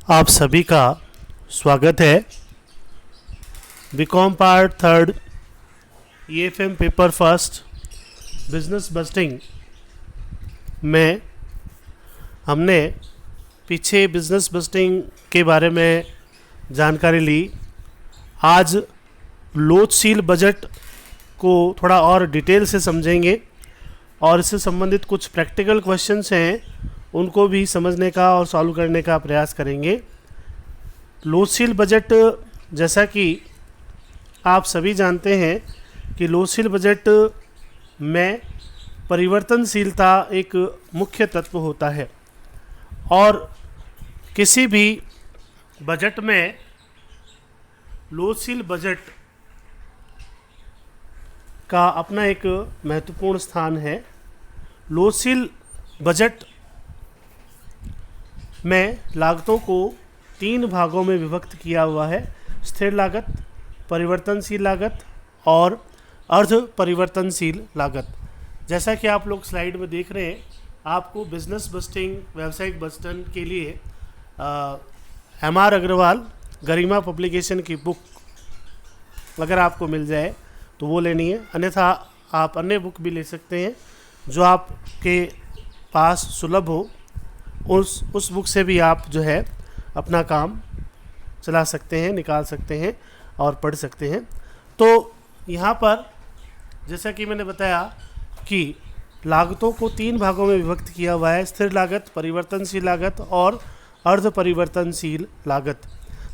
आप सभी का स्वागत है BCom part third EFM paper first business busting में। हमने पीछे बिजनेस बस्टिंग के बारे में जानकारी ली। आज लोचशील बजट को थोड़ा और डिटेल से समझेंगे और इससे संबंधित कुछ प्रैक्टिकल क्वेश्चंस हैं उनको भी समझने का और सॉल्व करने का प्रयास करेंगे। लोचशील बजट, जैसा कि आप सभी जानते हैं कि लोचशील बजट में परिवर्तनशीलता एक मुख्य तत्व होता है और किसी भी बजट में लोचशील बजट का अपना एक महत्वपूर्ण स्थान है। लोचशील बजट में लागतों को 3 भागों में विभक्त किया हुआ है: स्थिर लागत, परिवर्तनशील लागत और अर्ध परिवर्तनशील लागत। जैसा कि आप लोग स्लाइड में देख रहे हैं, आपको बिजनेस बस्टिंग, व्यावसायिक बस्टन के लिए MR अग्रवाल गरिमा पब्लिकेशन की बुक अगर आपको मिल जाए तो वो लेनी है, अन्यथा आप अन्य बुक भी ले सकते हैं जो आपके पास सुलभ हो। उस बुक से भी आप जो है अपना काम चला सकते हैं, निकाल सकते हैं और पढ़ सकते हैं। तो यहाँ पर जैसा कि मैंने बताया कि लागतों को 3 भागों में विभक्त किया हुआ है: स्थिर लागत, परिवर्तनशील लागत और अर्ध परिवर्तनशील लागत।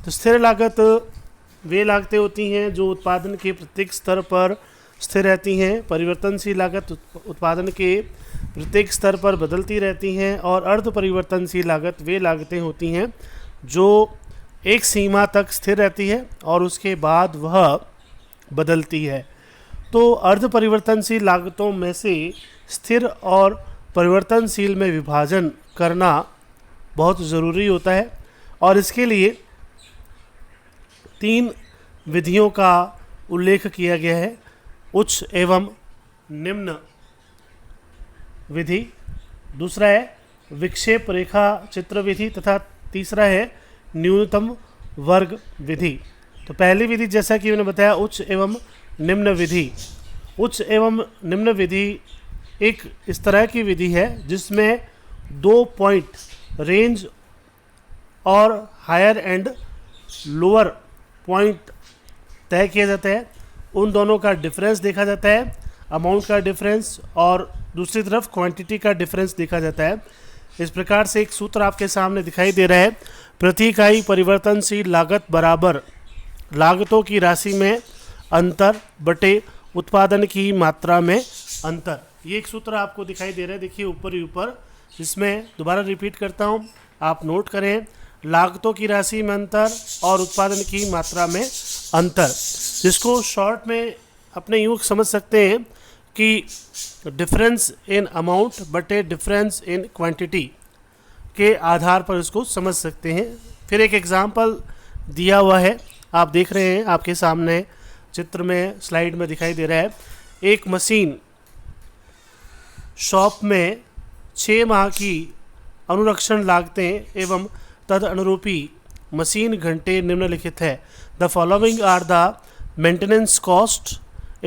तो स्थिर लागत वे लागतें होती हैं जो उत्पादन के प्रत्येक स्तर पर स्थिर रहती हैं। परिवर्तनशील लागत उत्पादन के प्रत्येक स्तर पर बदलती रहती हैं और अर्ध परिवर्तनशील लागत वे लागतें होती हैं जो एक सीमा तक स्थिर रहती है और उसके बाद वह बदलती है। तो अर्ध परिवर्तनशील लागतों में से स्थिर और परिवर्तनशील में विभाजन करना बहुत ज़रूरी होता है और इसके लिए 3 विधियों का उल्लेख किया गया है: उच्च एवं निम्न विधि, दूसरा है विक्षेप रेखा चित्र विधि तथा तीसरा है न्यूनतम वर्ग विधि। तो पहली विधि, जैसा कि मैंने बताया, उच्च एवं निम्न विधि। उच्च एवं निम्न विधि एक इस तरह की विधि है जिसमें 2 पॉइंट रेंज और हायर एंड लोअर पॉइंट तय किया जाता है। उन दोनों का डिफरेंस देखा जाता है, अमाउंट का डिफरेंस, और दूसरी तरफ क्वांटिटी का डिफरेंस देखा जाता है। इस प्रकार से एक सूत्र आपके सामने दिखाई दे रहा है: प्रति इकाई परिवर्तनशील लागत बराबर लागतों की राशि में अंतर बटे उत्पादन की मात्रा में अंतर। ये एक सूत्र आपको दिखाई दे रहा है, देखिए ऊपर ही ऊपर। इसमें दोबारा रिपीट करता हूँ, आप नोट करें: लागतों की राशि में अंतर और उत्पादन की मात्रा में अंतर, जिसको शॉर्ट में अपने यूँ समझ सकते हैं कि डिफरेंस इन अमाउंट बटे डिफरेंस इन क्वांटिटी के आधार पर इसको समझ सकते हैं। फिर एक एग्जांपल दिया हुआ है, आप देख रहे हैं आपके सामने चित्र में, स्लाइड में दिखाई दे रहा है। एक मशीन शॉप में 6 माह की अनुरक्षण लागतें एवं तद अनुरूपी मशीन घंटे निम्नलिखित है: the following are the maintenance cost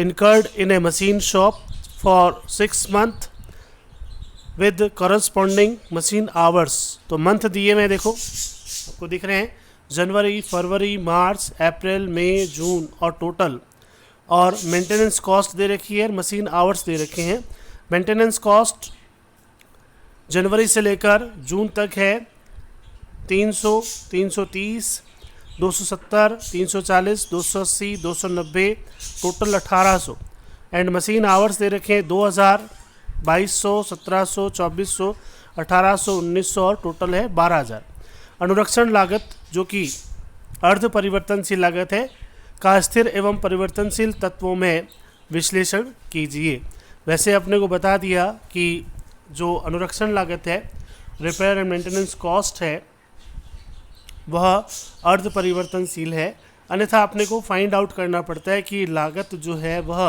incurred in a machine shop for 6 months with corresponding machine hours। तो मंथ दिए में देखो आपको दिख रहे हैं, जनवरी, फरवरी, मार्च, अप्रैल, मई, जून और टोटल, और मेंटेनेंस कॉस्ट दे रखी है, मशीन आवर्स दे रखे हैं। मेंटेनेंस कॉस्ट जनवरी से लेकर जून तक है 300, 330, 270, 340, 280, 290, टोटल 1800। एंड मशीन आवर्स दे रखे हैं 2000, 2200, 1700, 2400, 1800, 1900 और टोटल है 12000। अनुरक्षण लागत, जो कि अर्ध परिवर्तनशील लागत है, का स्थिर एवं परिवर्तनशील तत्वों में विश्लेषण कीजिए। वैसे अपने को बता दिया कि जो अनुरक्षण लागत है, रिपेयर एंड मेंटेनेंस कॉस्ट है, वह अर्ध परिवर्तनशील है, अन्यथा अपने को फाइंड आउट करना पड़ता है कि लागत जो है वह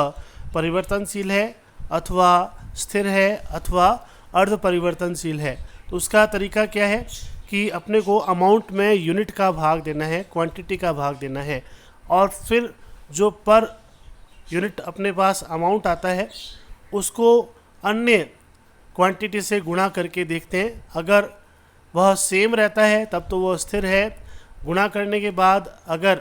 परिवर्तनशील है अथवा स्थिर है अथवा अर्ध परिवर्तनशील है। तो उसका तरीका क्या है कि अपने को अमाउंट में यूनिट का भाग देना है, क्वांटिटी का भाग देना है, और फिर जो पर यूनिट अपने पास अमाउंट आता है उसको अन्य क्वांटिटी से गुणा करके देखते हैं। अगर वह सेम रहता है तब तो वह स्थिर है। गुणा करने के बाद अगर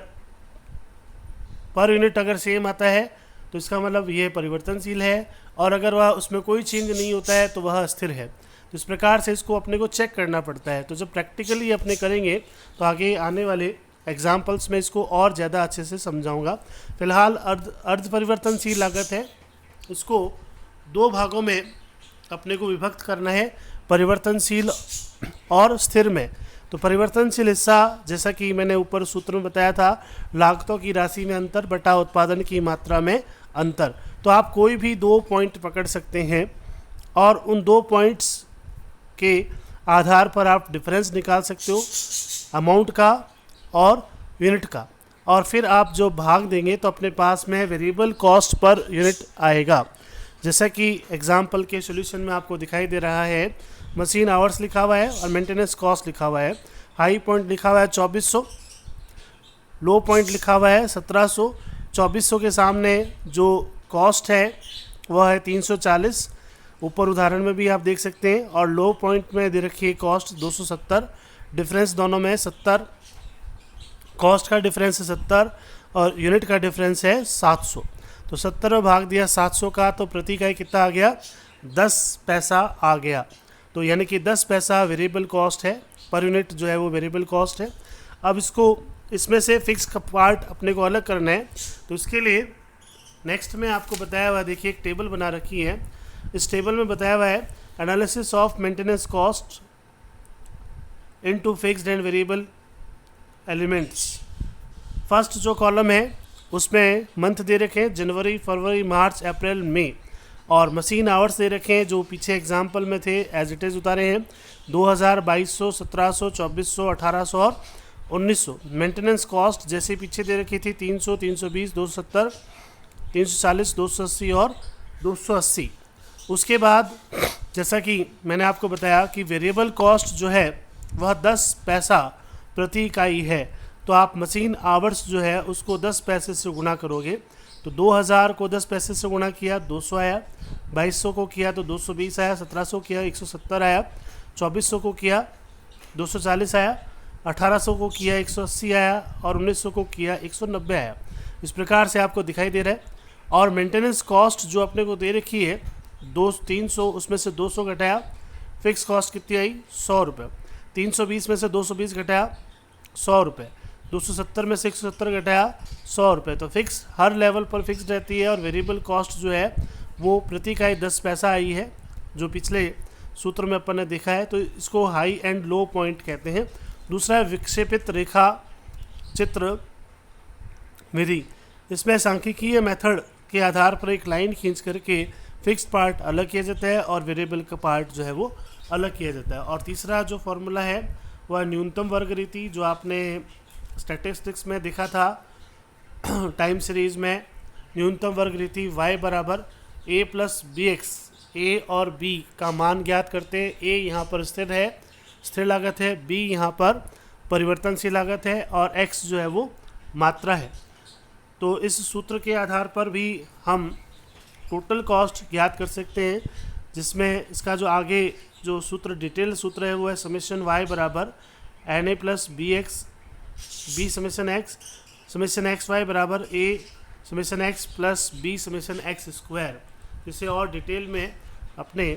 पर यूनिट अगर सेम आता है तो इसका मतलब यह परिवर्तनशील है, और अगर वह उसमें कोई चेंज नहीं होता है तो वह स्थिर है। तो इस प्रकार से इसको अपने को चेक करना पड़ता है। तो जब प्रैक्टिकली अपने करेंगे तो आगे आने वाले एग्जाम्पल्स में इसको और ज़्यादा अच्छे से समझाऊंगा। फिलहाल अर्ध परिवर्तनशील लागत है, इसको दो भागों में अपने को विभक्त करना है, परिवर्तनशील और स्थिर में। तो परिवर्तनशील हिस्सा, जैसा कि मैंने ऊपर सूत्र में बताया था, लागतों की राशि में अंतर बटा उत्पादन की मात्रा में अंतर। तो आप कोई भी दो पॉइंट पकड़ सकते हैं और उन दो पॉइंट्स के आधार पर आप डिफरेंस निकाल सकते हो, अमाउंट का और यूनिट का, और फिर आप जो भाग देंगे तो अपने पास में वेरिएबल कॉस्ट पर यूनिट आएगा। जैसा कि एग्जाम्पल के सॉल्यूशन में आपको दिखाई दे रहा है, मशीन आवर्स लिखा हुआ है और मेंटेनेंस कॉस्ट लिखा हुआ है। हाई पॉइंट लिखा हुआ है 2400, लो पॉइंट लिखा हुआ है 1700। 2400 के सामने जो कॉस्ट है वह है 340, ऊपर उदाहरण में भी आप देख सकते हैं, और लो पॉइंट में दे रखी है कॉस्ट 270। डिफरेंस दोनों में 70, कॉस्ट का डिफरेंस है 70 और यूनिट का डिफरेंस है 700। तो 70 में भाग दिया 700 का, तो प्रति इकाई कितना आ गया, 10 पैसा आ गया। तो यानी कि 10 पैसा वेरिएबल कॉस्ट है, पर यूनिट जो है वो वेरिएबल कॉस्ट है। अब इसको इसमें से फिक्स का पार्ट अपने को अलग करना है। तो इसके लिए नेक्स्ट में आपको बताया हुआ, देखिए एक टेबल बना रखी है। इस टेबल में बताया हुआ है analysis of maintenance cost into fixed and variable elements. First जो कॉलम है उसमें मंथ दे रखे हैं, जनवरी, फरवरी, मार्च, अप्रैल, मई, और मशीन आवर्स दे रखे हैं जो पीछे एग्जाम्पल में थे, एज इट इज़ उतारे हैं 2000, 2200, 1700, 2400, 1800 और 1900। मेंटेनेंस कॉस्ट जैसे पीछे दे रखी थी 300, 320, 270, 340, 280 और 280। उसके बाद जैसा कि मैंने आपको बताया कि वेरिएबल कॉस्ट जो है वह 10 पैसा प्रति इकाई है। तो आप मशीन आवर्स जो है उसको 10 पैसे से गुणा करोगे, तो 2000 को 10 पैसे से गुणा किया 200 आया, 2200 को किया तो 220 आया, 1700 किया 170 आया, 2400 को किया 240 आया, 1800 को किया 180 आया और 1900 को किया 190 आया। इस प्रकार से आपको दिखाई दे रहा है। और मेंटेनेंस कॉस्ट जो अपने को दे रखी है 300, उसमें से 200 घटाया, फिक्स कॉस्ट कितनी आई, 100 रुपये। 320 में से 220 घटाया 100 रुपये, 270 में से 170 घटाया 100 रुपये। तो फिक्स हर लेवल पर फिक्स रहती है, और वेरिएबल कॉस्ट जो है वो प्रति इकाई 10 पैसा आई है, जो पिछले सूत्र में अपन ने देखा है। तो इसको हाई एंड लो पॉइंट कहते हैं। दूसरा है विक्षेपित रेखा चित्र विधि। इसमें सांख्यिकीय मेथड के आधार पर एक लाइन खींच करके फिक्स्ड पार्ट अलग किया जाता है और वेरिएबल का पार्ट जो है वो अलग किया जाता है। और तीसरा जो फॉर्मूला है वह न्यूनतम वर्ग रीति, जो आपने स्टैटिस्टिक्स में देखा था टाइम सीरीज में। न्यूनतम वर्ग रीति y बराबर a प्लस बी एक्स, ए और b का मान ज्ञात करते हैं। a यहाँ पर स्थिर है, स्थिर लागत है, b यहाँ पर परिवर्तनशील लागत है और x जो है वो मात्रा है। तो इस सूत्र के आधार पर भी हम टोटल कॉस्ट ज्ञात कर सकते हैं, जिसमें इसका जो आगे जो सूत्र डिटेल सूत्र है वो है समेशन y बराबर N A plus B X, B summation X, summation X Y बराबर a summation X plus B summation X square. इसे और डिटेल में अपने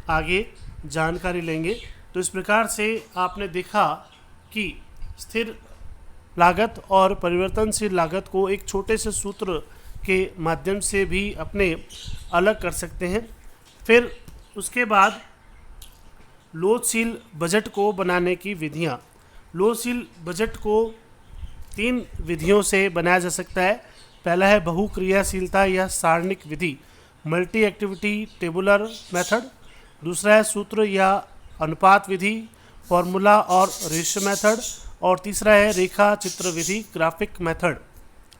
आगे जानकारी लेंगे। तो इस प्रकार से आपने देखा कि स्थिर लागत और परिवर्तनशील लागत को एक छोटे से सूत्र के माध्यम से भी अपने अलग कर सकते हैं। फिर उसके बाद लोचशील बजट को बनाने की विधियाँ। लोचशील बजट को 3 विधियों से बनाया जा सकता है। पहला है बहुक्रियाशीलता या सारणिक विधि, मल्टी एक्टिविटी टेबुलर मेथड। दूसरा है सूत्र या अनुपात विधि, फॉर्मूला और रेशियो मेथड। और तीसरा है रेखा चित्र विधि, ग्राफिक मेथड।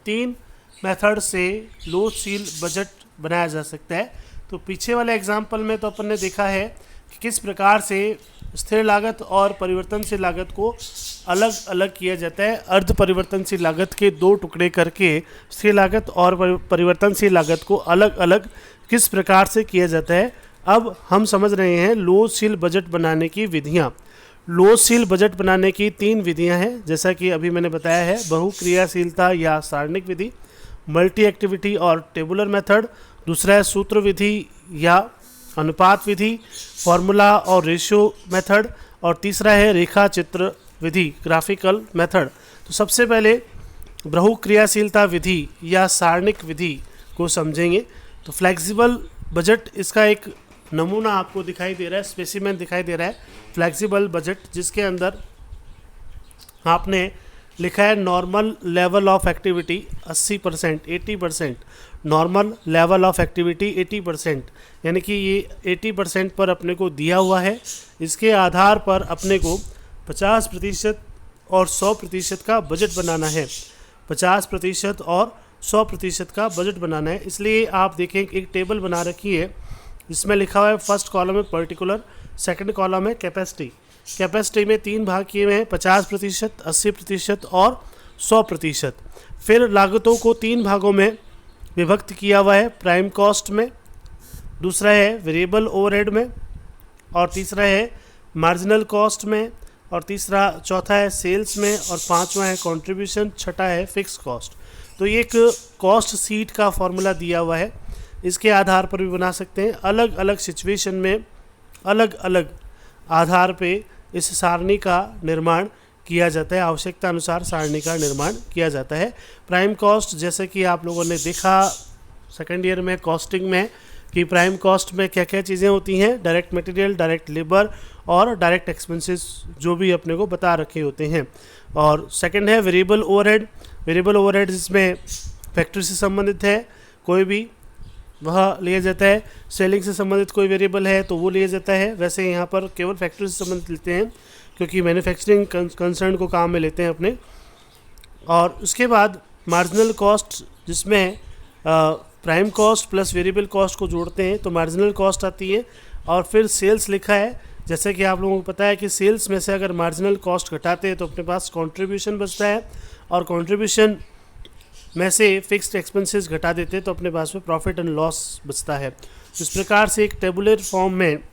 3 मेथड से लोचशील बजट बनाया जा सकता है। तो पीछे वाले एग्जाम्पल में तो अपन ने देखा है कि किस प्रकार से स्थिर लागत और परिवर्तनशील लागत को अलग अलग किया जाता है। अर्ध परिवर्तनशील लागत के दो टुकड़े करके स्थिर लागत और परिवर्तनशील लागत को अलग अलग किस प्रकार से किया जाता है। अब हम समझ रहे हैं लोचशील बजट बनाने की विधियाँ। लोचशील बजट बनाने की 3 विधियां हैं, जैसा कि अभी मैंने बताया है। बहुक्रियाशीलता या सारणिक विधि, मल्टी एक्टिविटी और टेबुलर मेथड। दूसरा है सूत्र विधि या अनुपात विधि, फॉर्मूला और रेशियो मेथड। और तीसरा है रेखा चित्र विधि, ग्राफिकल मेथड। तो सबसे पहले बहुक्रियाशीलता विधि या सारणिक विधि को समझेंगे। तो फ्लेक्सिबल बजट, इसका एक नमूना आपको दिखाई दे रहा है, स्पेसिमेन दिखाई दे रहा है फ्लेक्सिबल बजट, जिसके अंदर आपने लिखा है normal level of activity 80%, 80%, normal level of activity 80%, यानी कि ये 80% पर अपने को दिया हुआ है। इसके आधार पर अपने को 50% और 100% का बजट बनाना है। 50% और 100% का बजट बनाना है। इसलिए आप देखें एक टेबल बना रखी है, इसमें लिखा हुआ है फर्स्ट कॉलम में पर्टिकुलर, सेकंड कॉलम है कैपेसिटी। कैपेसिटी में 3 भाग किए हुए हैं, 50%, 80% और 100%। फिर लागतों को 3 भागों में विभक्त किया हुआ है, प्राइम कॉस्ट में, दूसरा है वेरिएबल ओवरहेड में, और तीसरा है मार्जिनल कॉस्ट में, और चौथा है सेल्स में, और 5वां है कंट्रीब्यूशन, छठा है फिक्स कॉस्ट। तो ये एक कॉस्ट सीट का फॉर्मूला दिया हुआ है, इसके आधार पर भी बना सकते हैं। अलग अलग सिचुएशन में अलग अलग आधार पे इस सारणी का निर्माण किया जाता है, आवश्यकता अनुसार सारणी का निर्माण किया जाता है। प्राइम कॉस्ट, जैसे कि आप लोगों ने देखा सेकेंड ईयर में कॉस्टिंग में कि प्राइम कॉस्ट में क्या क्या चीज़ें होती हैं, डायरेक्ट मटेरियल, डायरेक्ट लेबर और डायरेक्ट एक्सपेंसेस, जो भी अपने को बता रखे होते हैं। और सेकंड है वेरिएबल ओवरहेड। वेरिएबल ओवरहेड जिसमें फैक्ट्री से संबंधित है कोई भी, वह लिया जाता है। सेलिंग से संबंधित कोई वेरिएबल है तो वो लिया जाता है। वैसे यहाँ पर केवल फैक्ट्री से संबंधित लेते हैं, क्योंकि मैन्युफैक्चरिंग कंसर्न को काम में लेते हैं अपने। और उसके बाद मार्जिनल कॉस्ट, जिसमें prime cost plus variable cost को जोड़ते हैं तो मार्जिनल कॉस्ट आती है। और फिर सेल्स लिखा है, जैसे कि आप लोगों को पता है कि सेल्स में से अगर मार्जिनल कॉस्ट घटाते हैं तो अपने पास कंट्रीब्यूशन बचता है, और कंट्रीब्यूशन में से फिक्स्ड एक्सपेंसेस घटा देते हैं तो अपने पास में प्रॉफिट एंड लॉस बचता है। इस प्रकार से एक टेबुलर फॉर्म में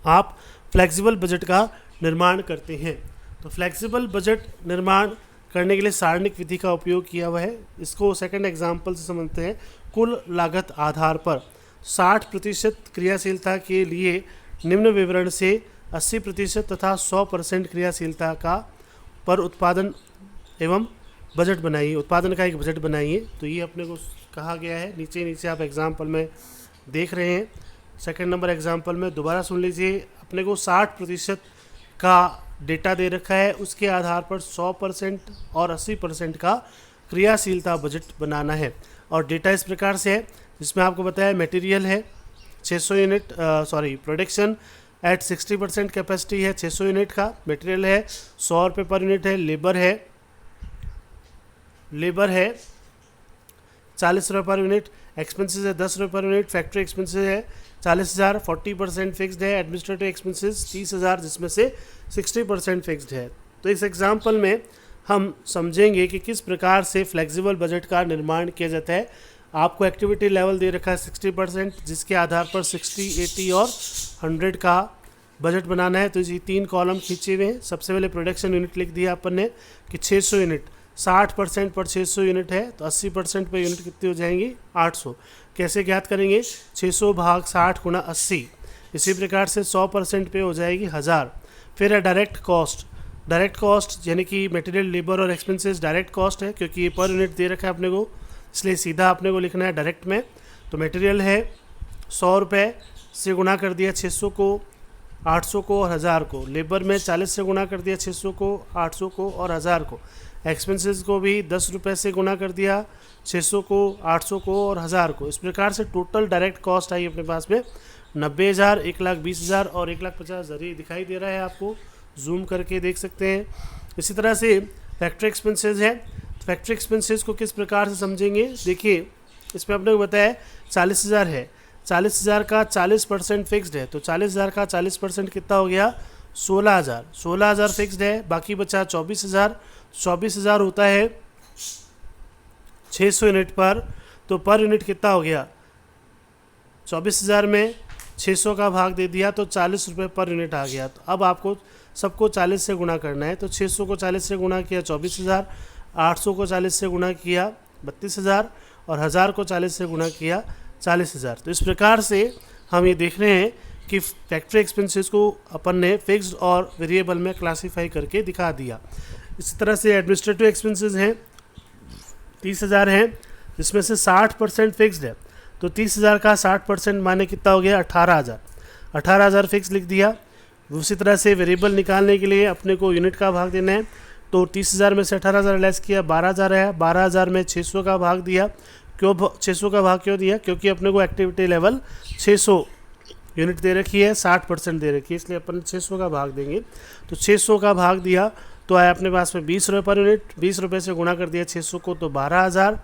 आप फ्लेक्सिबल बजट का निर्माण करते हैं। तो फ्लेक्सिबल बजट निर्माण करने के लिए सारणिक विधि का उपयोग किया हुआ है। इसको सेकंड एग्जाम्पल से समझते हैं। कुल लागत आधार पर 60% क्रियाशीलता के लिए निम्न विवरण से 80% तथा 100% क्रियाशीलता का पर उत्पादन एवं बजट बनाइए, उत्पादन का एक बजट बनाइए। तो ये अपने को कहा गया है, नीचे आप एग्जाम्पल में देख रहे हैं। सेकंड नंबर एग्जाम्पल में दोबारा सुन लीजिए। अपने को 60% का डेटा दे रखा है, उसके आधार पर 100% और 80% का क्रियाशीलता बजट बनाना है। और डेटा इस प्रकार से है, जिसमें आपको बताया मटेरियल है 600 यूनिट, प्रोडक्शन एट 60% कैपेसिटी है 600 यूनिट का, मटेरियल है 100 रुपये पर यूनिट है, लेबर है 40 रुपये पर यूनिट, एक्सपेंसेस है 10 रुपये पर यूनिट, फैक्ट्री एक्सपेंसेस है 40,000, 40% फिक्स्ड है, एडमिनिस्ट्रेटिव एक्सपेंसेस 30,000 जिसमें से 60% फिक्स्ड है। तो इस एग्जाम्पल में हम समझेंगे कि किस प्रकार से फ्लेक्सिबल बजट का निर्माण किया जाता है। आपको एक्टिविटी लेवल दे रखा है 60%, जिसके आधार पर 60, 80 और 100 का बजट बनाना है। तो ये 3 कॉलम खींचे हुए हैं। सबसे पहले प्रोडक्शन यूनिट लिख दिया अपन ने कि 600 यूनिट, 60% पर 600 यूनिट है तो 80% पर यूनिट कितनी हो जाएंगी 800। कैसे ज्ञात करेंगे, 600 भाग 60 गुणा 80। इसी प्रकार से 100% पे हो जाएगी 1000। फिर है डायरेक्ट कॉस्ट यानी कि मटेरियल, लेबर और एक्सपेंसेस डायरेक्ट कॉस्ट है, क्योंकि ये पर यूनिट दे रखा है अपने को, इसलिए सीधा अपने को लिखना है डायरेक्ट में। तो मटेरियल है 100 रुपये से गुणा कर दिया 600 को, 800 को और 1000 को। लेबर में 40 से गुणा कर दिया 600 को, 800 को और 1000 को। एक्सपेंसेस को भी 10 रुपये से गुणा कर दिया 600 को, 800 को और 1000 को। इस प्रकार से टोटल डायरेक्ट कॉस्ट आई अपने पास में 90,000, 1,20,000 और 1,50,000। ये दिखाई दे रहा है आपको, जूम करके देख सकते हैं। इसी तरह से फैक्ट्री एक्सपेंसेस है। फैक्ट्री एक्सपेंसेस को किस प्रकार से समझेंगे, देखिए इसमें अपने को बताया 40,000 है, 40,000 का 40% फिक्स्ड है, तो 40,000 का 40% कितना हो गया 16,000। 16,000 फिक्स्ड है, बाकी बचा 24,000। 24,000 होता है 600 यूनिट पर, तो पर यूनिट कितना हो गया 24,000 में 600 का भाग दे दिया तो 40 रुपये पर यूनिट आ गया। तो अब आपको सबको 40 से गुणा करना है, तो 600 को 40 से गुणा किया 24,000, 800 को 40 से गुणा किया 32,000 और 1000 को 40 से गुणा किया 40,000। तो इस प्रकार से हम ये देख रहे हैं कि फैक्ट्री एक्सपेंसेस को अपन ने फिक्स्ड और वेरिएबल में क्लासीफाई करके दिखा दिया। इसी तरह से एडमिनिस्ट्रेटिव एक्सपेंसेस हैं 30,000 हैं, जिसमें से 60% फिक्स्ड है, तो 30,000 का 60% माने कितना हो गया 18,000। 18,000 फिक्स लिख दिया। उसी तरह से वेरिएबल निकालने के लिए अपने को यूनिट का भाग देना है, तो 30,000 में से 18,000 लेस किया 12,000 है। 12,000 में 600 का भाग दिया। क्यों 600 का भाग क्यों दिया, क्योंकि अपने को एक्टिविटी लेवल 600 यूनिट दे रखी है, 60% दे रखी है, इसलिए अपन 600 का भाग देंगे। तो 600 का भाग दिया तो आया अपने पास में 20 रुपये पर यूनिट। 20 रुपये से गुणा कर दिया 600 को तो 12,000,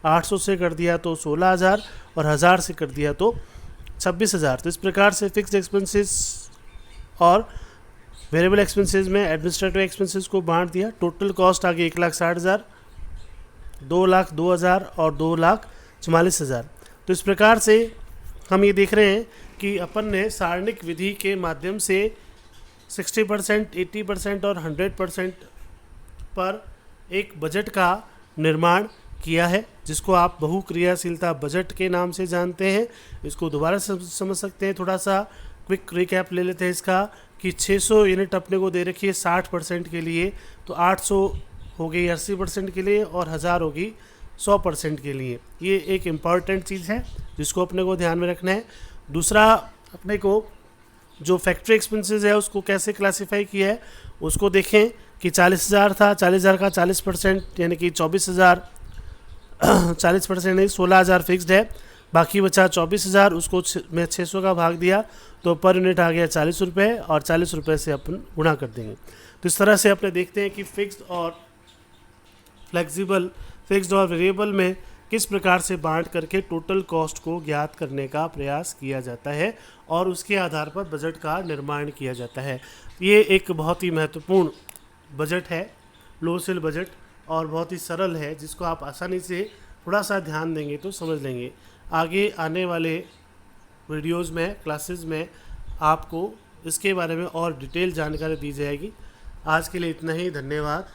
800 से कर दिया तो 16,000 और 1000 से कर दिया तो 26,000। तो इस प्रकार से फिक्स्ड एक्सपेंसेस और वेरिएबल एक्सपेंसेस में एडमिनिस्ट्रेटिव एक्सपेंसेस को बांट दिया। टोटल कॉस्ट आ गई 1,60,000, 2,02,000 और 2,44,000। तो इस प्रकार से हम ये देख रहे हैं कि अपन ने सारणिक विधि के माध्यम से 60%, 80% और 100% पर एक बजट का निर्माण किया है, जिसको आप बहुक्रियाशीलता बजट के नाम से जानते हैं। इसको दोबारा समझ सकते हैं। थोड़ा सा क्विक रिकैप ले लेते हैं इसका कि 600 यूनिट अपने को दे रखी है 60% के लिए, तो 800 हो गई 80% के लिए और 1000 होगी 100% के लिए। ये एक इम्पॉर्टेंट चीज़ है जिसको अपने को ध्यान में रखना है। दूसरा, अपने को जो फैक्ट्री एक्सपेंसेस है उसको कैसे क्लासीफाई किया है उसको देखें कि 40,000 था, 40,000 का 40% यानी कि 24,000 40% नहीं 16,000 फिक्स्ड है, बाकी बचा 24,000, उसको मैं 600 का भाग दिया तो पर यूनिट आ गया 40 रुपये और 40 रुपये से अपन गुणा कर देंगे। तो इस तरह से अपने देखते हैं कि फिक्स्ड और फ्लेक्सिबल, फिक्स्ड और वेरिएबल में किस प्रकार से बांट करके टोटल कॉस्ट को ज्ञात करने का प्रयास किया जाता है और उसके आधार पर बजट का निर्माण किया जाता है। ये एक बहुत ही महत्वपूर्ण बजट है, लो सेल बजट, और बहुत ही सरल है, जिसको आप आसानी से थोड़ा सा ध्यान देंगे तो समझ लेंगे। आगे आने वाले वीडियोज़ में, क्लासेस में आपको इसके बारे में और डिटेल जानकारी दी जाएगी। आज के लिए इतना ही, धन्यवाद।